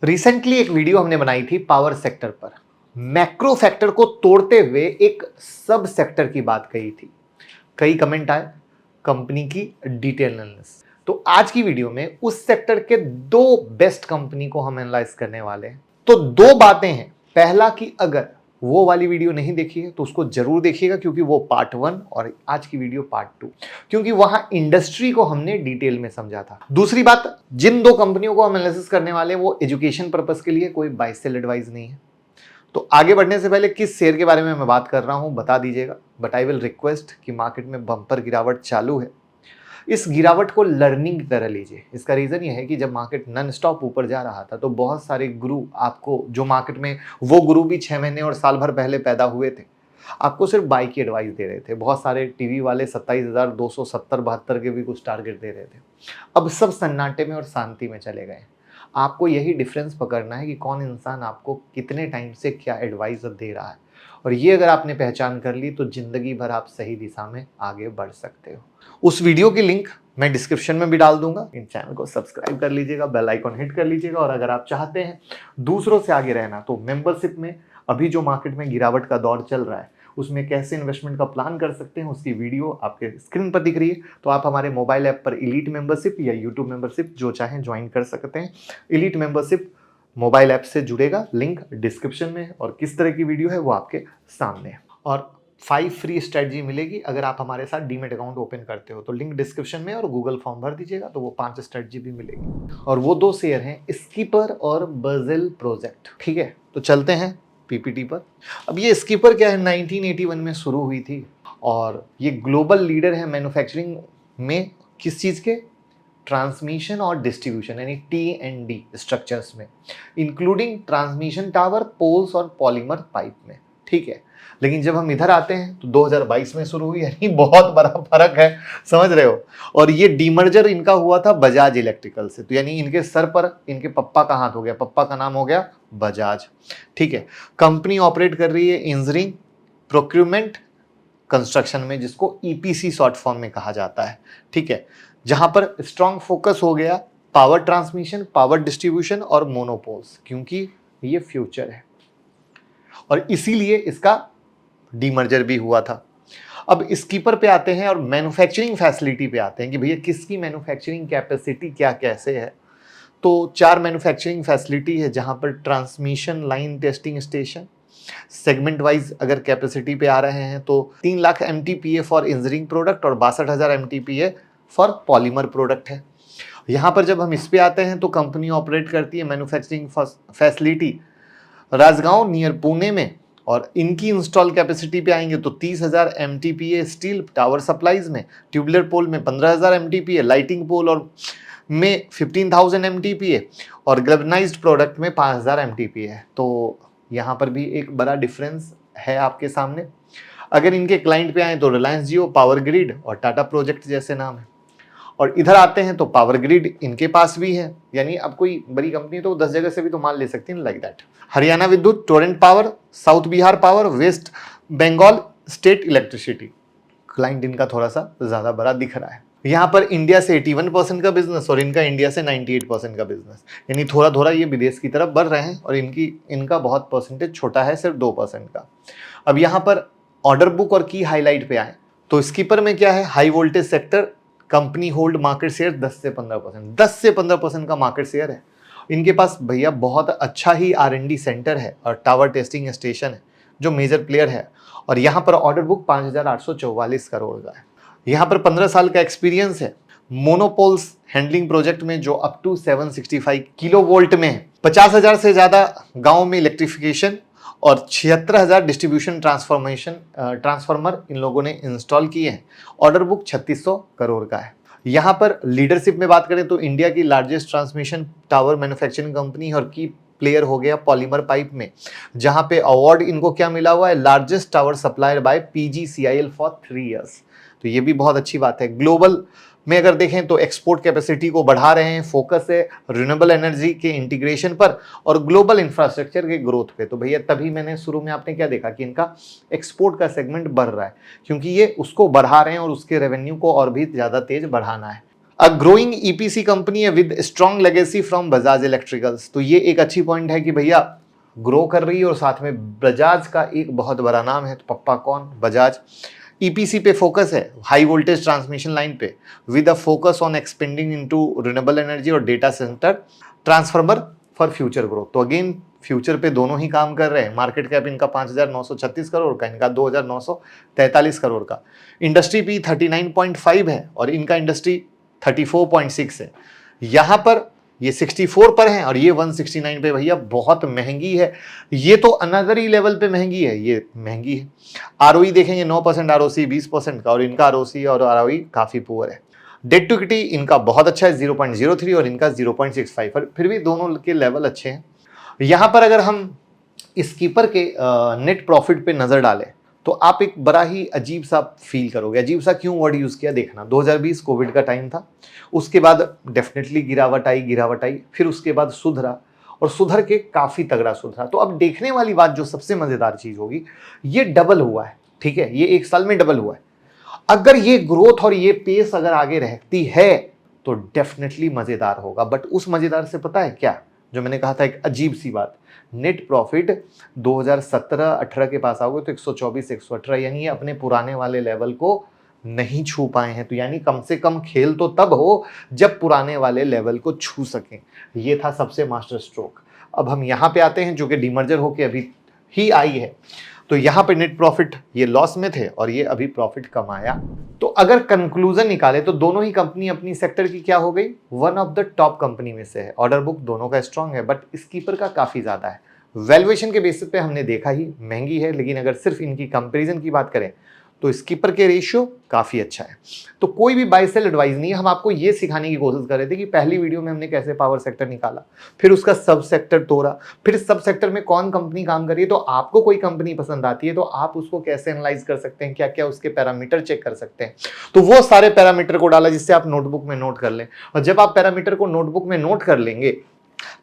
Recently एक video हमने बनाई थी पावर सेक्टर पर। मैक्रो फैक्टर को तोड़ते हुए एक सब सेक्टर की बात कही थी। कई कमेंट आए, कंपनी की डिटेल एनालिसिस। तो आज की वीडियो में उस सेक्टर के दो बेस्ट कंपनी को हम एनालाइज करने वाले हैं। तो दो बातें हैं। पहला कि अगर वो वाली वीडियो नहीं देखी है तो उसको जरूर देखिएगा, क्योंकि वो पार्ट 1 और आज की वीडियो पार्ट 2, क्योंकि वहां इंडस्ट्री को हमने डिटेल में समझा था। दूसरी बात, जिन दो कंपनियों को हम एनालिसिस करने वाले हैं वो एजुकेशन पर्पस के लिए, कोई बाय सेल एडवाइस नहीं है। तो आगे बढ़ने से पहले किस शेयर के बारे में मैं बात कर रहा हूं बता दीजिएगा, बट आई विल रिक्वेस्ट कि मार्केट में बम्पर गिरावट चालू है। इस गिरावट को लर्निंग की तरह लीजिए। इसका रीजन ये है कि जब मार्केट नॉन स्टॉप ऊपर जा रहा था तो बहुत सारे गुरु आपको, जो मार्केट में वो गुरु भी 6 महीने और साल भर पहले पैदा हुए थे, आपको सिर्फ बाई की एडवाइस दे रहे थे। बहुत सारे टीवी वाले 27,270-72 के भी कुछ टारगेट दे रहे थे। अब सब सन्नाटे में और शांति में चले गए। आपको यही डिफरेंस पकड़ना है कि कौन इंसान आपको कितने टाइम से क्या एडवाइस दे रहा है, और ये अगर आपने पहचान कर ली तो जिंदगी भर आप सही दिशा में आगे बढ़ सकते हो। उस वीडियो की लिंक मैं डिस्क्रिप्शन में भी डाल दूंगा। इन चैनल को सब्सक्राइब कर लीजिएगा, बेल आइकॉन हिट कर लीजिएगा, और अगर आप चाहते हैं दूसरों से आगे रहना तो मेंबरशिप में अभी जो मार्केट में गिरावट का दौर चल रहा है उसमें कैसे इन्वेस्टमेंट का प्लान कर सकते हैं उसकी वीडियो आपके स्क्रीन पर दिख रही है। तो आप हमारे मोबाइल ऐप पर इलीट मेंबरशिप या यूट्यूब मेंबरशिप जो चाहें ज्वाइन कर सकते हैं। इलीट मेंबरशिप मोबाइल ऐप से जुड़ेगा, लिंक डिस्क्रिप्शन में है, और किस तरह की वीडियो है वो आपके सामने है। और 5 फ्री स्ट्रेटजी मिलेगी अगर आप हमारे साथ डीमेट अकाउंट ओपन करते हो, तो लिंक डिस्क्रिप्शन में, और गूगल फॉर्म भर दीजिएगा तो वो 5 स्ट्रेटजी भी मिलेगी। और वो दो शेयर हैं, स्कीपर और बर्जेल प्रोजेक्ट। ठीक है, तो चलते हैं पीपीटी पर। अब ये स्कीपर क्या है, 1981 में शुरू हुई थी, और ये ग्लोबल लीडर है मैन्युफैक्चरिंग में। किस चीज़ के? ट्रांसमिशन और डिस्ट्रीब्यूशन, यानी T&D स्ट्रक्चर्स में, इंक्लूडिंग ट्रांसमिशन टावर, पोल्स और पॉलीमर पाइप में। ठीक है, लेकिन जब हम इधर आते हैं तो 2022 में शुरू हुई, यानी बहुत बड़ा फर्क है, समझ रहे हो। और ये डीमर्जर इनका हुआ था बजाज इलेक्ट्रिकल से, तो यानी इनके सर पर इनके पप्पा का हाथ हो गया, पप्पा का नाम हो गया बजाज। ठीक है, कंपनी ऑपरेट कर रही है इंजीनियरिंग, प्रोक्यूरमेंट, कंस्ट्रक्शन में, जिसको ईपीसी शॉर्ट फॉर्म में कहा जाता है। ठीक है, जहां पर स्ट्रॉन्ग फोकस हो गया पावर ट्रांसमिशन, पावर डिस्ट्रीब्यूशन और मोनोपोल्स, क्योंकि ये फ्यूचर है और इसीलिए इसका डीमर्जर भी हुआ था। अब स्कीपर पे आते हैं और मैन्युफैक्चरिंग फैसिलिटी पे आते हैं कि भैया किसकी मैन्युफैक्चरिंग कैपेसिटी क्या कैसे है। तो 4 मैन्युफैक्चरिंग फैसिलिटी है, जहां पर transmission line testing station, segment wise अगर कैपेसिटी पे आ रहे हैं तो 3 lakh MTPA for engineering product और 62,000 MTPA फॉर पॉलीमर प्रोडक्ट है। यहाँ पर जब हम इस पे आते हैं तो कंपनी ऑपरेट करती है manufacturing facility Rajgaon near Pune में, और इनकी इंस्टॉल कैपेसिटी पे आएंगे तो 30,000 MTPA स्टील टावर सप्लाईज में, ट्यूबुलर पोल में 15,000 MTPA, लाइटिंग पोल और में 15,000 MTPA, और गैल्वेनाइज्ड प्रोडक्ट में 5,000 MTPA है। तो यहाँ पर भी एक बड़ा डिफरेंस है आपके सामने। अगर इनके क्लाइंट पे आए तो रिलायंस जियो, पावर ग्रिड और टाटा प्रोजेक्ट जैसे नाम है। और इधर आते हैं तो पावर ग्रिड इनके पास भी है, यानी अब कोई बड़ी कंपनी तो 10 जगह से भी तो माल ले सकती है, like that. Haryana Vidyut, Torrent Power, South Bihar Power, West Bengal State Electricity, client इनका थोड़ा सा ज्यादा बड़ा दिख रहा है। यहाँ पर इंडिया से 81% का बिजनेस और इनका इंडिया से 98% का बिजनेस, यानी थोड़ा थोड़ा ये विदेश की तरफ बढ़ रहे हैं, और इनका बहुत परसेंटेज छोटा है, सिर्फ 2% का। अब यहाँ पर ऑर्डर बुक और की हाईलाइट पे आए तो स्कीपर में क्या है, high voltage sector, company hold market share 10 से 15%, 10 से 15% का मार्केट शेयर है। इनके पास भैया बहुत अच्छा ही R&D सेंटर है और टावर टेस्टिंग स्टेशन है जो मेजर प्लेयर है, और यहाँ पर ऑर्डर बुक 5,844 करोड़ का है। यहाँ पर 15 साल का एक्सपीरियंस है। मोनोपोल्स हैंडलिंग प्रोजेक्ट में जो अप टू 765 किलो वोल्ट में है, 50,000 से ज्यादा गाँव में इलेक्ट्रिफिकेशन और 76,000 डिस्ट्रीब्यूशन ट्रांसफार्मर इन लोगों ने इंस्टॉल किए हैं। ऑर्डर बुक 3600 करोड़ का है। यहाँ पर लीडरशिप में बात करें तो इंडिया की largest transmission tower manufacturing company और की प्लेयर हो गया पॉलीमर पाइप में, जहां पे अवार्ड इनको क्या मिला हुआ है, largest tower supplier bye PGCIL for 3 years. तो ये भी बहुत अच्छी बात है। ग्लोबल में अगर देखें तो एक्सपोर्ट कैपेसिटी को बढ़ा रहे हैं, फोकस है रिन्यूएबल एनर्जी के इंटीग्रेशन पर और ग्लोबल इंफ्रास्ट्रक्चर के ग्रोथ पे। तो भैया तभी मैंने शुरू में आपने क्या देखा कि इनका एक्सपोर्ट का सेगमेंट बढ़ रहा है, क्योंकि ये उसको बढ़ा रहे हैं और उसके रेवेन्यू को और भी ज़्यादा तेज बढ़ाना है। अ ग्रोइंग ईपीसी कंपनी है with strong legacy from Bajaj electricals. तो ये एक अच्छी पॉइंट है कि भैया ग्रो कर रही है और साथ में बजाज का एक बहुत बड़ा नाम है। तो पप्पा कौन? बजाज। ईपीसी पे फोकस है, हाई वोल्टेज ट्रांसमिशन लाइन पे, with a focus on expanding into renewable energy और data centre transformer for future growth. तो अगेन फ्यूचर पे दोनों ही काम कर रहे हैं। मार्केट कैप इनका 5,936 करोड़ का, इनका 2,943 करोड़ का। इंडस्ट्री पी 39.5 है और इनका इंडस्ट्री 34.6 है। यहां पर ये 64 पर है और ये 169 पे। भैया बहुत महंगी है, ये तो अनदर ही लेवल पे महंगी है, ये महंगी है। आरओई देखेंगे 9%, आरओसी 20% का, और इनका आरओसी और आरओई काफी पुअर है। डेट टू इक्विटी इनका बहुत अच्छा है 0.03 और इनका 0.65, फिर भी दोनों के लेवल अच्छे हैं। यहां पर अगर हम स्कीपर के नेट प्रॉफिट पे नजर डालें तो आप एक बड़ा ही अजीब सा फील करोगे। अजीब सा क्यों वर्ड यूज किया देखना। 2020 कोविड का टाइम था, उसके बाद डेफिनेटली गिरावट आई, फिर उसके बाद सुधरा और सुधर के काफी तगड़ा सुधरा। तो अब देखने वाली बात जो सबसे मजेदार चीज होगी, ये डबल हुआ है, ठीक है, ये एक साल में डबल हुआ है। अगर ये ग्रोथ और ये पेस अगर आगे रहती है तो डेफिनेटली मजेदार होगा। बट उस मजेदार से पता है क्या, जो मैंने कहा था एक अजीब सी बात, नेट प्रॉफिट 2017-18 के पास आओगे तो 124-118, यानी अपने पुराने वाले लेवल को नहीं छू पाए हैं। तो यानी कम से कम खेल तो तब हो जब पुराने वाले लेवल को छू सकें। ये था सबसे मास्टर स्ट्रोक। अब हम यहां पे आते हैं जो कि डीमर्जर होके अभी ही आई है। तो यहां पे नेट प्रॉफिट ये लॉस में थे और ये अभी प्रॉफिट कमाया। तो अगर कंक्लूजन निकाले तो दोनों ही कंपनी अपनी सेक्टर की क्या हो गई, one of the top company में से है। ऑर्डर बुक दोनों का स्ट्रांग है, बट स्कीपर का काफी ज्यादा है। वैल्यूएशन के बेसिस पे हमने देखा ही महंगी है, लेकिन अगर सिर्फ इनकी कंपैरिजन की बात करें तो स्कीपर के रेशियो काफी अच्छा है। तो कोई भी बाय सेल एडवाइस नहीं है। हम आपको ये सिखाने की कोशिश कर रहे थे कि पहली वीडियो में हमने कैसे पावर सेक्टर निकाला, फिर उसका सब सेक्टर तोड़ा, फिर सब सेक्टर में कौन कंपनी काम कर रही है। तो आपको कोई कंपनी पसंद आती है तो आप उसको कैसे एनालाइज कर सकते हैं, क्या क्या उसके पैरामीटर चेक कर सकते हैं। तो वो सारे पैरामीटर को डाला जिससे आप नोटबुक में नोट कर लें। और जब आप पैरामीटर को नोटबुक में नोट कर लेंगे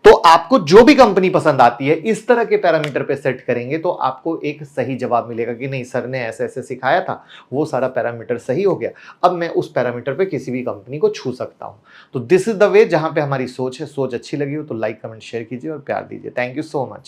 तो आपको जो भी कंपनी पसंद आती है इस तरह के पैरामीटर पे सेट करेंगे तो आपको एक सही जवाब मिलेगा कि नहीं सर ने ऐसे ऐसे सिखाया था, वो सारा पैरामीटर सही हो गया, अब मैं उस पैरामीटर पे किसी भी कंपनी को छू सकता हूं। तो दिस इज द वे जहां पे हमारी सोच है। सोच अच्छी लगी हो तो लाइक कमेंट शेयर कीजिए और प्यार दीजिए। Thank you so much.